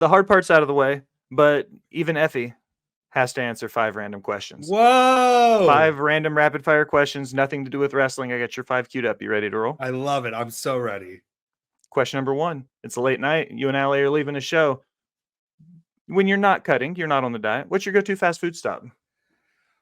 The hard part's out of the way, but even Effie has to answer 5 random questions. Whoa! 5 random rapid fire questions, nothing to do with wrestling. I got your 5 queued up. You ready to roll? I love it. I'm so ready. Question number 1. It's a late night. You and Allie are leaving a show. When you're not cutting, you're not on the diet. What's your go-to fast food stop?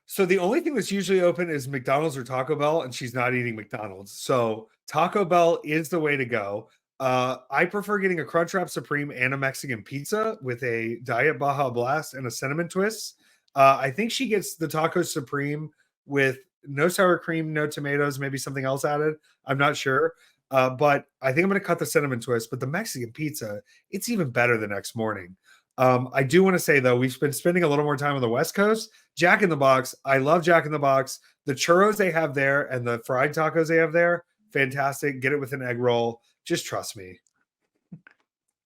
So the only thing that's usually open is McDonald's or Taco Bell, and she's not eating McDonald's. So Taco Bell is the way to go. I prefer getting a Crunchwrap Supreme and a Mexican pizza with a Diet Baja Blast and a cinnamon twist. I think she gets the Taco Supreme with no sour cream, no tomatoes, maybe something else added. I'm not sure. But I think I'm going to cut the cinnamon twist. But the Mexican pizza, it's even better the next morning. I do want to say, though, we've been spending a little more time on the West Coast. Jack in the Box. I love Jack in the Box. The churros they have there and the fried tacos they have there, fantastic. Get it with an egg roll. Just trust me.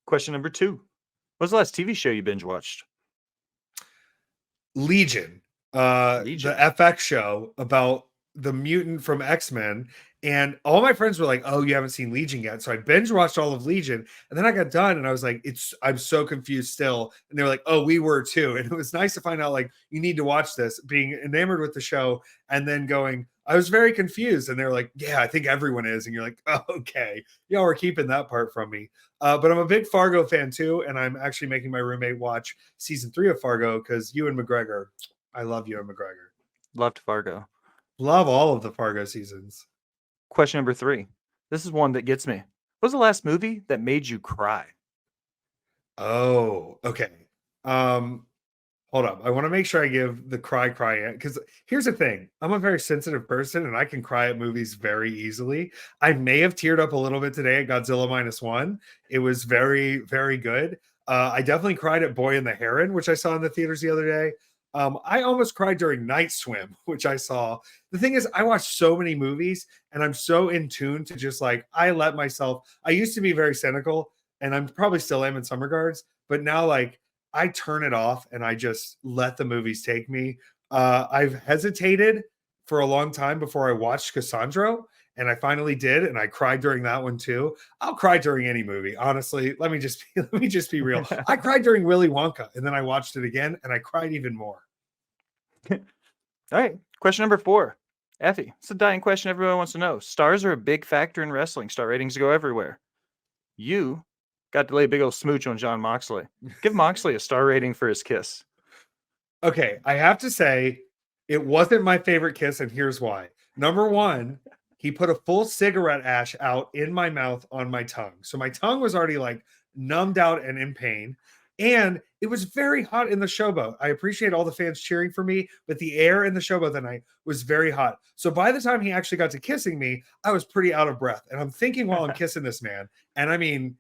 Question number 2. What's the last TV show you binge watched? Legion. The FX show about the mutant from X-Men. And all my friends were like, oh, you haven't seen Legion yet. So I binge watched all of Legion. And then I got done and I was like, I'm so confused still. And they were like, oh, we were too. And it was nice to find out, like, you need to watch this, being enamored with the show, and then going, I was very confused. And they were like, yeah, I think everyone is. And you're like, oh, okay. Y'all are keeping that part from me. But I'm a big Fargo fan too. And I'm actually making my roommate watch season 3 of Fargo because Ewan McGregor. I love Ewan McGregor. Loved Fargo. Love all of the Fargo seasons. Question number 3. This is one that gets me. What was the last movie that made you cry? Oh, okay. Hold up. I want to make sure I give the cry because here's the thing. I'm a very sensitive person and I can cry at movies very easily. I may have teared up a little bit today at Godzilla -1. It was very, very good. I definitely cried at Boy and the Heron, which I saw in the theaters the other day. I almost cried during Night Swim, which I saw. The thing is, I watch so many movies and I'm so in tune to just like, I let myself, I used to be very cynical and I'm probably still am in some regards, but now like I turn it off and I just let the movies take me. I've hesitated for a long time before I watched Cassandra, and I finally did, and I cried during that one too. I'll cry during any movie, honestly. Let me just be real. I cried during Willy Wonka, and then I watched it again, and I cried even more. All right, question number 4. Effie, it's a dying question everyone wants to know. Stars are a big factor in wrestling. Star ratings go everywhere. You got to lay a big old smooch on Jon Moxley. Give Moxley a star rating for his kiss. Okay, I have to say, it wasn't my favorite kiss, and here's why. Number 1, he put a full cigarette ash out in my mouth on my tongue. So my tongue was already like numbed out and in pain. And it was very hot in the showboat. I appreciate all the fans cheering for me, but the air in the showboat that night was very hot. So by the time he actually got to kissing me, I was pretty out of breath. And I'm thinking while I'm kissing this man, and I mean,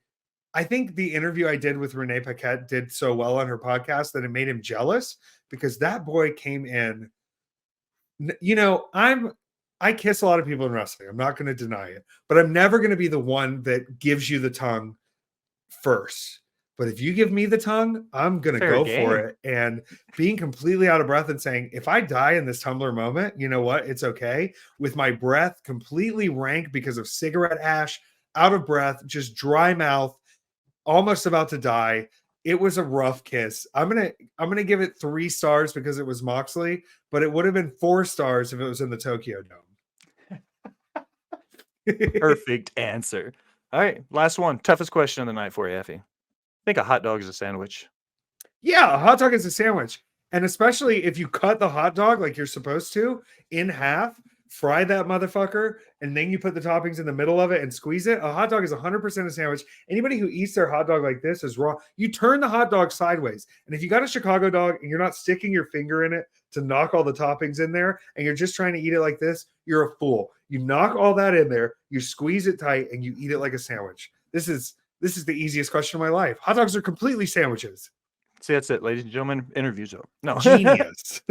I think the interview I did with Renee Paquette did so well on her podcast that it made him jealous because that boy came in. You know, I kiss a lot of people in wrestling. I'm not going to deny it, but I'm never going to be the one that gives you the tongue first. But if you give me the tongue, I'm going to go for it. And being completely out of breath and saying, if I die in this tumbler moment, you know what? It's okay. With my breath completely rank because of cigarette ash, out of breath, just dry mouth, almost about to die. It was a rough kiss. I'm gonna give it 3 stars because it was Moxley, but it would have been 4 stars if it was in the Tokyo Dome. Perfect answer. All right, last one. Toughest question of the night for you, Effie. Think a hot dog is a sandwich. Yeah, a hot dog is a sandwich. And especially if you cut the hot dog like you're supposed to in half, fry that motherfucker, and then you put the toppings in the middle of it and squeeze it. A hot dog is 100% a sandwich. Anybody who eats their hot dog like this is wrong. You turn the hot dog sideways. And if you got a Chicago dog and you're not sticking your finger in it to knock all the toppings in there and you're just trying to eat it like this, you're a fool. You knock all that in there, you squeeze it tight, and you eat it like a sandwich. This is the easiest question of my life. Hot dogs are completely sandwiches. See, that's it, ladies and gentlemen. Interviews over. No. Genius.